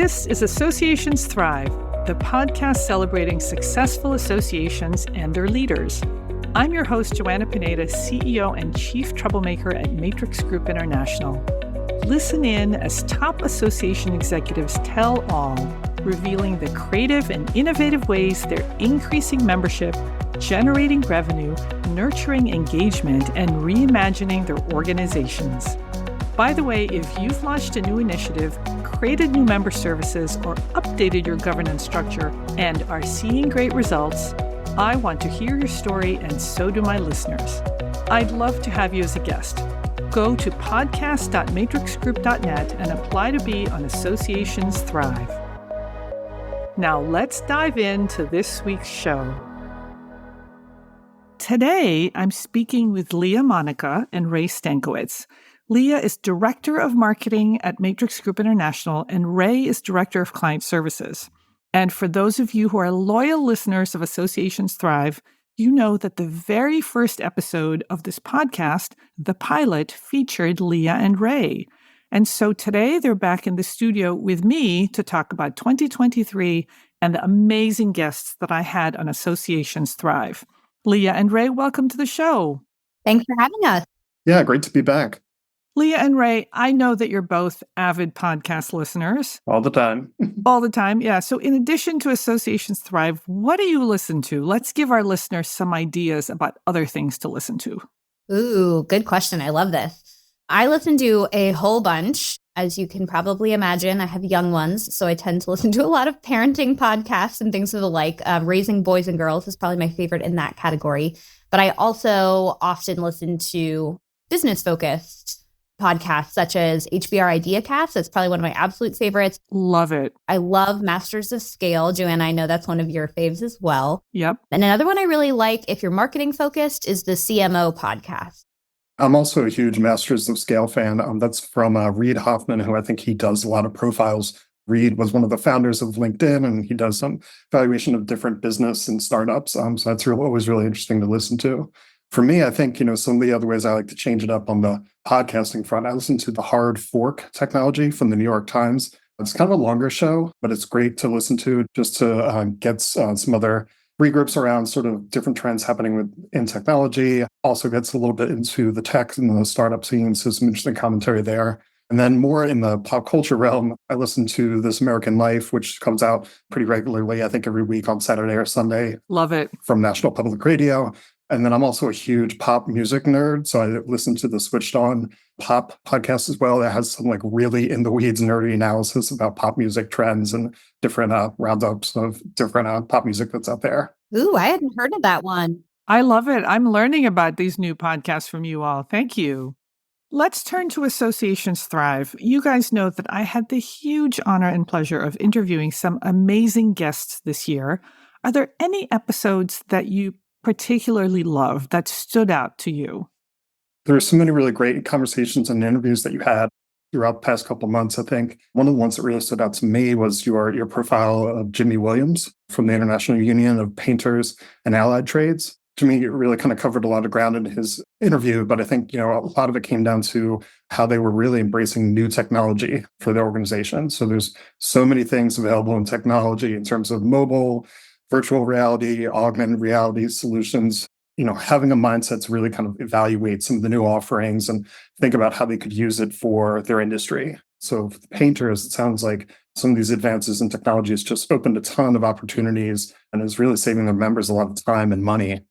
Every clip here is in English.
This is Associations Thrive, the podcast celebrating successful associations and their leaders. I'm your host, Joanna Pineda, CEO and Chief Troublemaker at Matrix Group International. Listen in as top association executives tell all, revealing the creative and innovative ways they're increasing membership, generating revenue, nurturing engagement, and reimagining their organizations. By the way, if you've launched a new initiative, created new member services, or updated your governance structure and are seeing great results, I want to hear your story, and so do my listeners. I'd love to have you as a guest. Go to podcast.matrixgroup.net and apply to be on Associations Thrive. Now let's dive into this week's show. Today, I'm speaking with Leah Monica and Ray Stankiewicz. Leah is Director of Marketing at Matrix Group International, and Ray is Director of Client Services. And for those of you who are loyal listeners of Associations Thrive, you know that the very first episode of this podcast, the pilot, featured Leah and Ray. And so today they're back in the studio with me to talk about 2023 and the amazing guests that I had on Associations Thrive. Leah and Ray, welcome to the show. Thanks for having us. Yeah, great to be back. Leah and Ray, I know that you're both avid podcast listeners. All the time. All the time, yeah. So in addition to Associations Thrive, what do you listen to? Let's give our listeners some ideas about other things to listen to. Ooh, good question. I love this. I listen to a whole bunch. As you can probably imagine, I have young ones, so I tend to listen to a lot of parenting podcasts and things of the like. Raising boys and girls is probably my favorite in that category. But I also often listen to business-focused podcasts such as HBR IdeaCast. That's probably one of my absolute favorites. Love it. I love Masters of Scale. Joanna, I know that's one of your faves as well. Yep. And another one I really like, if you're marketing focused, is the CMO podcast. I'm also a huge Masters of Scale fan. That's from Reid Hoffman, who I think he does a lot of profiles. Reid was one of the founders of LinkedIn, and he does some evaluation of different business and startups. So that's always really interesting to listen to. For me, I think, some of the other ways I like to change it up on the podcasting front, I listen to the Hard Fork Technology from the New York Times. It's kind of a longer show, but it's great to listen to just to get some other regroups around sort of different trends happening in technology. Also gets a little bit into the tech and the startup scene, so some interesting commentary there. And then more in the pop culture realm, I listen to This American Life, which comes out pretty regularly, I think every week on Saturday or Sunday. Love it. From National Public Radio. And then I'm also a huge pop music nerd. So I listen to the Switched On Pop podcast as well. That has some really in the weeds nerdy analysis about pop music trends and different roundups of different pop music that's out there. Ooh, I hadn't heard of that one. I love it. I'm learning about these new podcasts from you all. Thank you. Let's turn to Associations Thrive. You guys know that I had the huge honor and pleasure of interviewing some amazing guests this year. Are there any episodes that you particularly love that stood out to you? There are so many really great conversations and interviews that you had throughout the past couple of months. I think one of the ones that really stood out to me was your profile of Jimmy Williams from the International Union of Painters and Allied Trades. To me, it really kind of covered a lot of ground in his interview, but I think, a lot of it came down to how they were really embracing new technology for their organization. So there's so many things available in technology in terms of mobile, virtual reality, augmented reality solutions, having a mindset to really kind of evaluate some of the new offerings and think about how they could use it for their industry. So for the painters, it sounds like some of these advances in technology has just opened a ton of opportunities and is really saving their members a lot of time and money.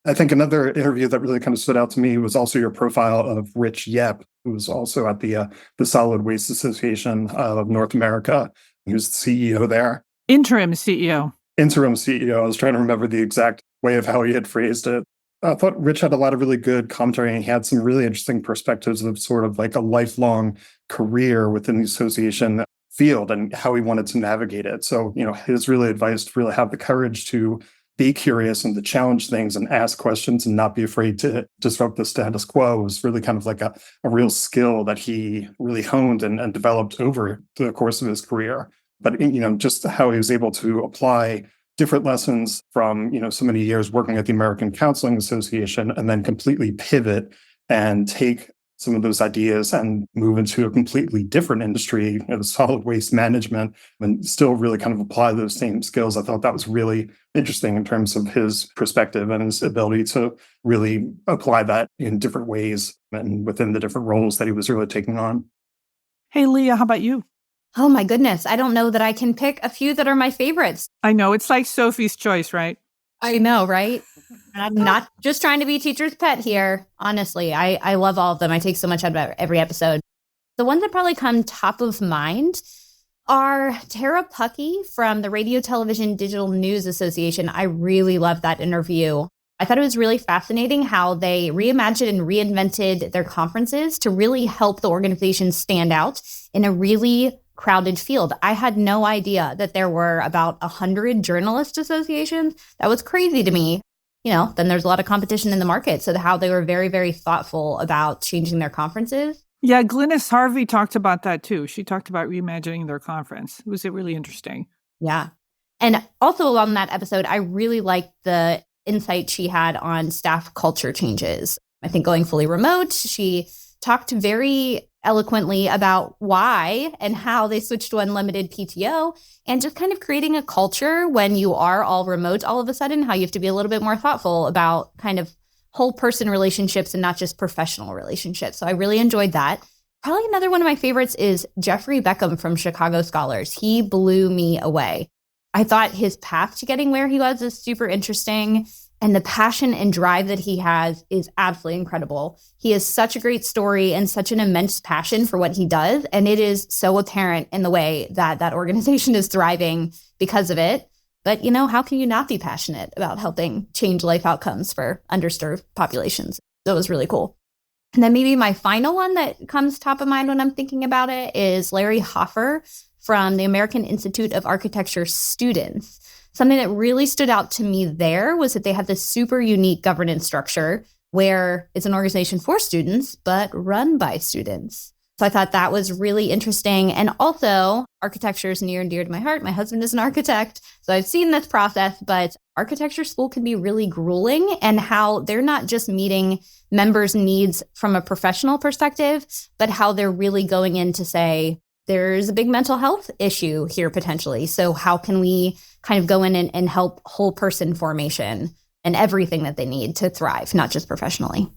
I think another interview that really kind of stood out to me was also your profile of Rich Yep, who was also at the Solid Waste Association of North America. He was the CEO there. Interim CEO. I was trying to remember the exact way of how he had phrased it. I thought Rich had a lot of really good commentary, and he had some really interesting perspectives of sort of a lifelong career within the association field and how he wanted to navigate it. So, his really advice to really have the courage to be curious and to challenge things and ask questions and not be afraid to disrupt the status quo was really kind of a real skill that he really honed and developed over the course of his career. But, just how he was able to apply different lessons from, so many years working at the American Counseling Association and then completely pivot and take some of those ideas and move into a completely different industry, the solid waste management, and still really kind of apply those same skills. I thought that was really interesting in terms of his perspective and his ability to really apply that in different ways and within the different roles that he was really taking on. Hey, Leah, how about you? Oh my goodness. I don't know that I can pick a few that are my favorites. I know, it's like Sophie's Choice, right? I know, right? And I'm not just trying to be teacher's pet here. Honestly, I love all of them. I take so much out of every episode. The ones that probably come top of mind are Tara Puckey from the Radio Television Digital News Association. I really loved that interview. I thought it was really fascinating how they reimagined and reinvented their conferences to really help the organization stand out in a really crowded field. I had no idea that there were about 100 journalist associations. That was crazy to me. Then there's a lot of competition in the market. So how they were very, very thoughtful about changing their conferences. Yeah, Glynis Harvey talked about that too. She talked about reimagining their conference. It was really interesting. Yeah. And also along that episode, I really liked the insight she had on staff culture changes. I think going fully remote, she talked very eloquently about why and how they switched to unlimited PTO and just kind of creating a culture when you are all remote all of a sudden, how you have to be a little bit more thoughtful about kind of whole person relationships and not just professional relationships. So I really enjoyed that. Probably another one of my favorites is Jeffrey Beckham from Chicago Scholars. He blew me away. I thought his path to getting where he was is super interesting. And the passion and drive that he has is absolutely incredible. He has such a great story and such an immense passion for what he does. And it is so apparent in the way that that organization is thriving because of it. But, how can you not be passionate about helping change life outcomes for underserved populations? That was really cool. And then maybe my final one that comes top of mind when I'm thinking about it is Larry Hoffer from the American Institute of Architecture students. Something that really stood out to me there was that they have this super unique governance structure where it's an organization for students, but run by students. So I thought that was really interesting. And also, architecture is near and dear to my heart. My husband is an architect, so I've seen this process, but architecture school can be really grueling, and how they're not just meeting members' needs from a professional perspective, but how they're really going in to say, there's a big mental health issue here potentially. So how can we kind of go in and help whole person formation and everything that they need to thrive, not just professionally?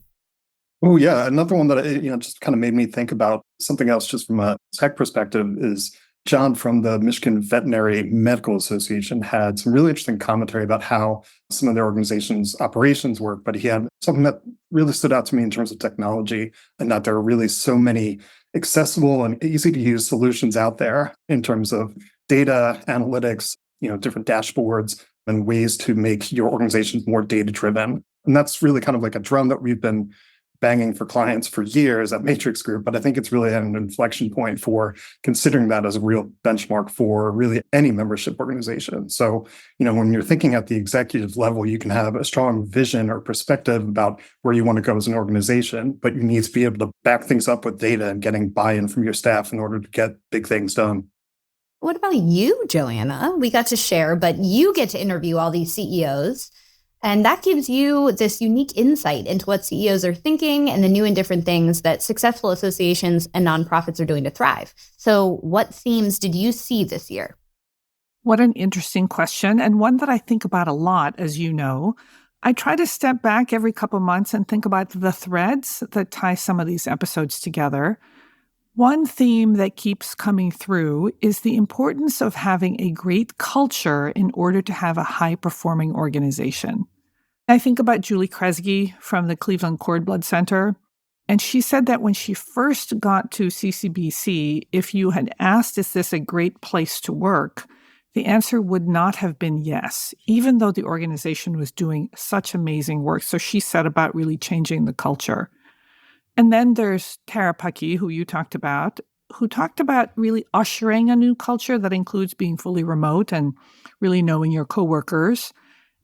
Oh, yeah. Another one that, just kind of made me think about something else just from a tech perspective is John from the Michigan Veterinary Medical Association had some really interesting commentary about how some of their organization's operations work. But he had something that really stood out to me in terms of technology, and that there are really so many accessible and easy to use solutions out there in terms of data analytics, different dashboards and ways to make your organizations more data driven. And that's really kind of like a drum that we've been banging for clients for years at Matrix Group, but I think it's really at an inflection point for considering that as a real benchmark for really any membership organization. So, when you're thinking at the executive level, you can have a strong vision or perspective about where you want to go as an organization, but you need to be able to back things up with data and getting buy-in from your staff in order to get big things done. What about you, Joanna? We got to share, but you get to interview all these CEOs. And that gives you this unique insight into what CEOs are thinking and the new and different things that successful associations and nonprofits are doing to thrive. So what themes did you see this year? What an interesting question, and one that I think about a lot, as you know. I try to step back every couple months and think about the threads that tie some of these episodes together. One theme that keeps coming through is the importance of having a great culture in order to have a high-performing organization. I think about Julie Kresge from the Cleveland Cord Blood Center, and she said that when she first got to CCBC, if you had asked, is this a great place to work, the answer would not have been yes, even though the organization was doing such amazing work. So she set about really changing the culture. And then there's Tara Puckey, who you talked about, who talked about really ushering a new culture that includes being fully remote and really knowing your coworkers.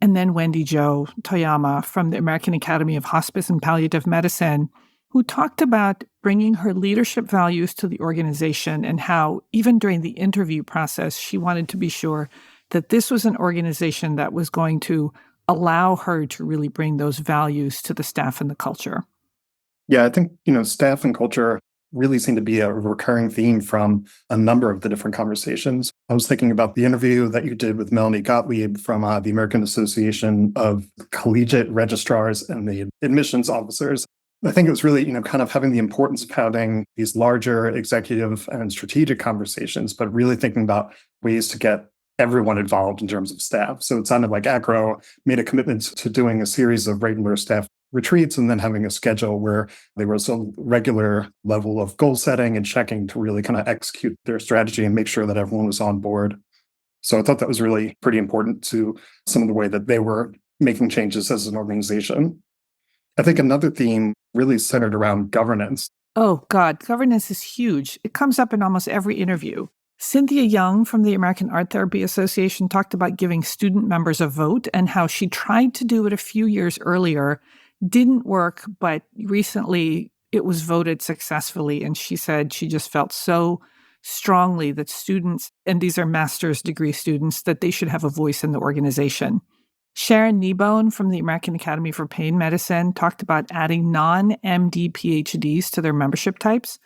And then Wendy Jo Toyama from the American Academy of Hospice and Palliative Medicine, who talked about bringing her leadership values to the organization and how, even during the interview process, she wanted to be sure that this was an organization that was going to allow her to really bring those values to the staff and the culture. Yeah, I think, staff and culture really seem to be a recurring theme from a number of the different conversations. I was thinking about the interview that you did with Melanie Gottlieb from the American Association of Collegiate Registrars and the Admissions Officers. I think it was really, kind of having the importance of having these larger executive and strategic conversations, but really thinking about ways to get everyone involved in terms of staff. So it sounded like ACRO made a commitment to doing a series of regular staff retreats and then having a schedule where there was a regular level of goal setting and checking to really kind of execute their strategy and make sure that everyone was on board. So I thought that was really pretty important to some of the way that they were making changes as an organization. I think another theme really centered around governance. Oh, God, governance is huge. It comes up in almost every interview. Cynthia Young from the American Art Therapy Association talked about giving student members a vote and how she tried to do it a few years earlier, didn't work, but recently it was voted successfully. And she said she just felt so strongly that students, and these are master's degree students, that they should have a voice in the organization. Sharon Kneebone from the American Academy for Pain Medicine talked about adding non-MD PhDs to their membership types.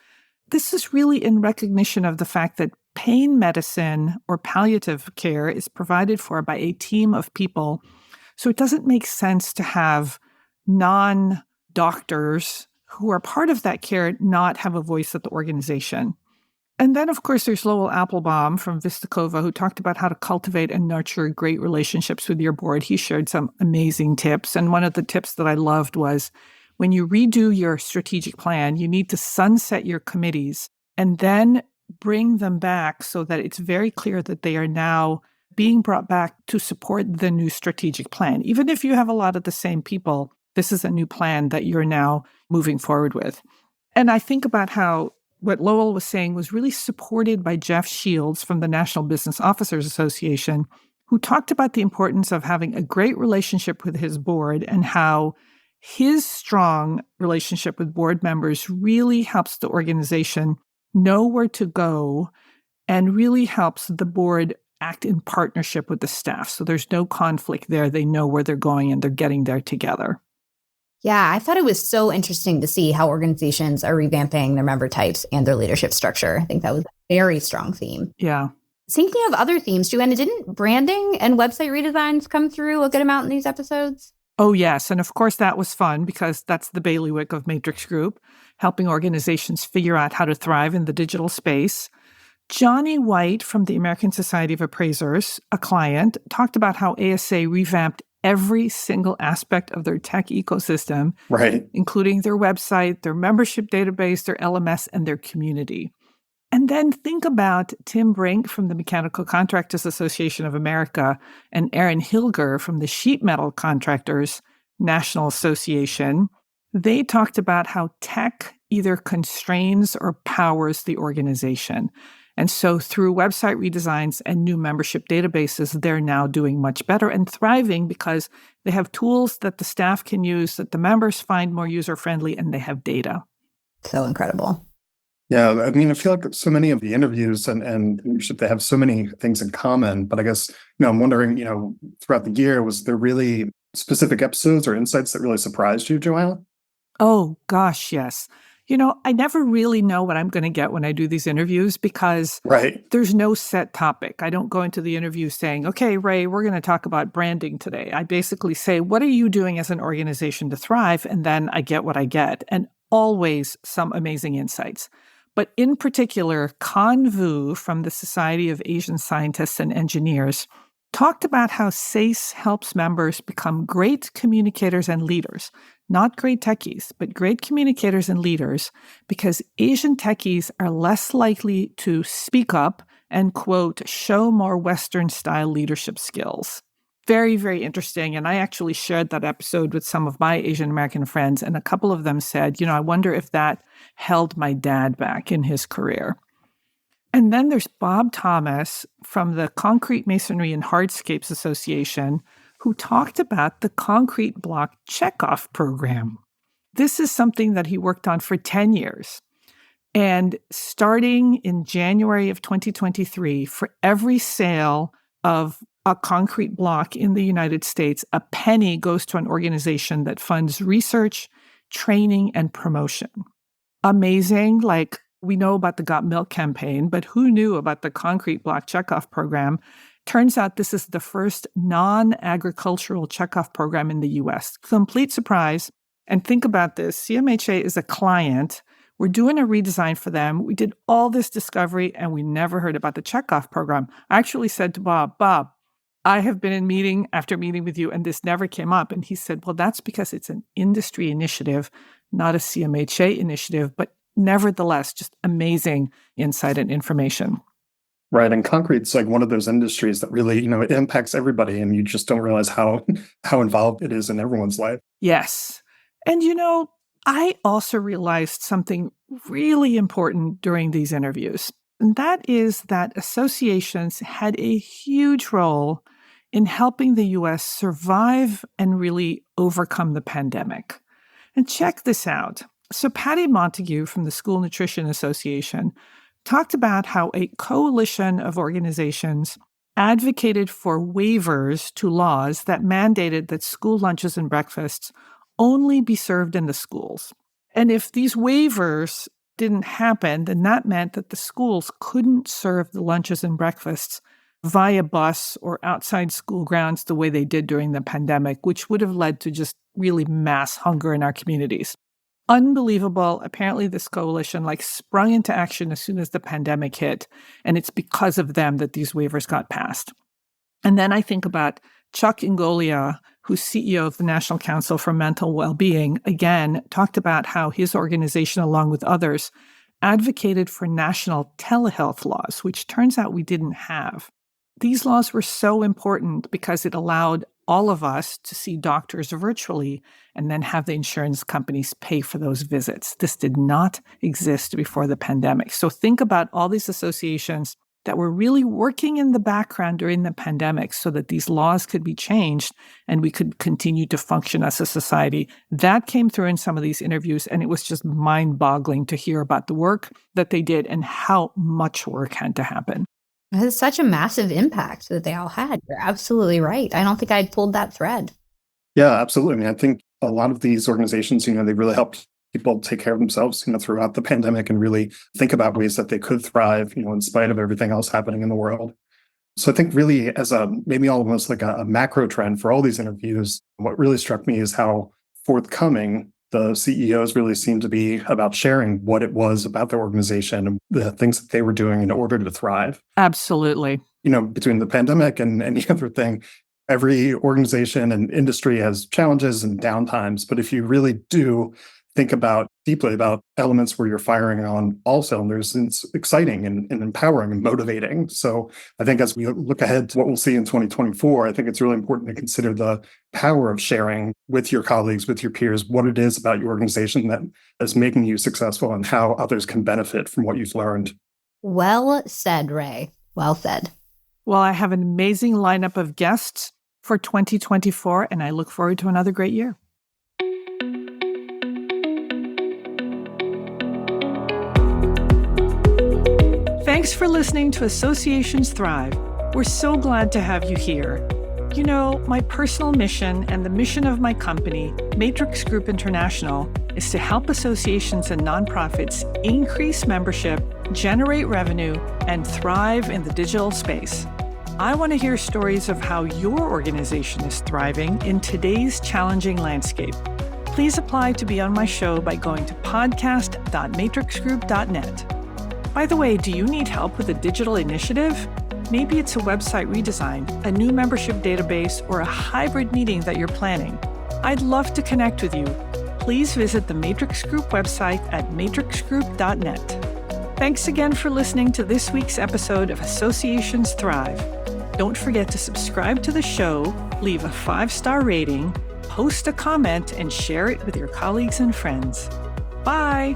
This is really in recognition of the fact that pain medicine or palliative care is provided for by a team of people. So it doesn't make sense to have non-doctors who are part of that care not have a voice at the organization. And then, of course, there's Lowell Applebaum from Vistakova, who talked about how to cultivate and nurture great relationships with your board. He shared some amazing tips. And one of the tips that I loved was when you redo your strategic plan, you need to sunset your committees and then bring them back so that it's very clear that they are now being brought back to support the new strategic plan. Even if you have a lot of the same people, this is a new plan that you're now moving forward with. And I think about how what Lowell was saying was really supported by Jeff Shields from the National Business Officers Association, who talked about the importance of having a great relationship with his board and how his strong relationship with board members really helps the organization know where to go and really helps the board act in partnership with the staff. So there's no conflict there. They know where they're going and they're getting there together. Yeah, I thought it was so interesting to see how organizations are revamping their member types and their leadership structure. I think that was a very strong theme. Yeah. Thinking of other themes, Joanna, didn't branding and website redesigns come through a good amount in these episodes? Oh, yes. And of course, that was fun because that's the bailiwick of Matrix Group, helping organizations figure out how to thrive in the digital space. Johnny White from the American Society of Appraisers, a client, talked about how ASA revamped every single aspect of their tech ecosystem, Right. including their website, their membership database, their LMS, and their community. And then think about Tim Brink from the Mechanical Contractors Association of America and Aaron Hilger from the Sheet Metal Contractors National Association. They talked about how tech either constrains or powers the organization. And so through website redesigns and new membership databases, they're now doing much better and thriving because they have tools that the staff can use that the members find more user-friendly, and they have data. So incredible. Yeah, I mean, I feel like so many of the interviews and leadership, they have so many things in common. But I guess, I'm wondering, throughout the year, was there really specific episodes or insights that really surprised you, Joanna? Oh, gosh, yes. I never really know what I'm going to get when I do these interviews because Right. there's no set topic. I don't go into the interview saying, okay, Ray, we're going to talk about branding today. I basically say, what are you doing as an organization to thrive? And then I get what I get. And always some amazing insights. But in particular, Kan Vu from the Society of Asian Scientists and Engineers talked about how SACE helps members become great communicators and leaders, not great techies, but great communicators and leaders, because Asian techies are less likely to speak up and, quote, show more Western-style leadership skills. Very, very interesting. And I actually shared that episode with some of my Asian American friends, and a couple of them said, I wonder if that held my dad back in his career. And then there's Bob Thomas from the Concrete Masonry and Hardscapes Association, who talked about the concrete block checkoff program. This is something that he worked on for 10 years. And starting in January of 2023, for every sale of a concrete block in the United States, a penny goes to an organization that funds research, training, and promotion. Amazing. Like, we know about the Got Milk campaign, but who knew about the Concrete Block Checkoff program? Turns out this is the first non-agricultural checkoff program in the U.S. Complete surprise. And think about this. CMHA is a client. We're doing a redesign for them. We did all this discovery, and we never heard about the checkoff program. I actually said to Bob, I have been in meeting after meeting with you, and this never came up. And he said, well, that's because it's an industry initiative, not a CMHA initiative, but nevertheless, just amazing insight and information. Right. And concrete's like one of those industries that really, it impacts everybody, and you just don't realize how involved it is in everyone's life. Yes. And, I also realized something really important during these interviews, and that is that associations had a huge role in helping the U.S. survive and really overcome the pandemic. And check this out. So Patty Montague from the School Nutrition Association talked about how a coalition of organizations advocated for waivers to laws that mandated that school lunches and breakfasts only be served in the schools. And if these waivers didn't happen, then that meant that the schools couldn't serve the lunches and breakfasts via bus or outside school grounds the way they did during the pandemic, which would have led to just really mass hunger in our communities. Unbelievable. Apparently, this coalition sprung into action as soon as the pandemic hit, and it's because of them that these waivers got passed. And then I think about Chuck Ingoglia, who's CEO of the National Council for Mental Well-Being, again, talked about how his organization, along with others, advocated for national telehealth laws, which turns out we didn't have. These laws were so important because it allowed all of us to see doctors virtually and then have the insurance companies pay for those visits. This did not exist before the pandemic. So think about all these associations that were really working in the background during the pandemic so that these laws could be changed and we could continue to function as a society. That came through in some of these interviews, and it was just mind-boggling to hear about the work that they did and how much work had to happen. It has such a massive impact that they all had. You're absolutely right. I don't think I'd pulled that thread. Yeah, absolutely. I mean, I think a lot of these organizations, they really helped people take care of themselves, throughout the pandemic and really think about ways that they could thrive, in spite of everything else happening in the world. So I think really as maybe almost like a macro trend for all these interviews, what really struck me is how forthcoming the CEOs really seemed to be about sharing what it was about their organization and the things that they were doing in order to thrive. Absolutely. Between the pandemic and any other thing, every organization and industry has challenges and downtimes. But if you really do think deeply about elements where you're firing on all cylinders, it's exciting and empowering and motivating. So I think as we look ahead to what we'll see in 2024, I think it's really important to consider the power of sharing with your colleagues, with your peers, what it is about your organization that is making you successful and how others can benefit from what you've learned. Well said, Ray. Well said. Well, I have an amazing lineup of guests for 2024, and I look forward to another great year. Thanks for listening to Associations Thrive. We're so glad to have you here. My personal mission and the mission of my company, Matrix Group International, is to help associations and nonprofits increase membership, generate revenue, and thrive in the digital space. I want to hear stories of how your organization is thriving in today's challenging landscape. Please apply to be on my show by going to podcast.matrixgroup.net. By the way, do you need help with a digital initiative? Maybe it's a website redesign, a new membership database, or a hybrid meeting that you're planning. I'd love to connect with you. Please visit the Matrix Group website at matrixgroup.net. Thanks again for listening to this week's episode of Associations Thrive. Don't forget to subscribe to the show, leave a 5-star rating, post a comment, and share it with your colleagues and friends. Bye!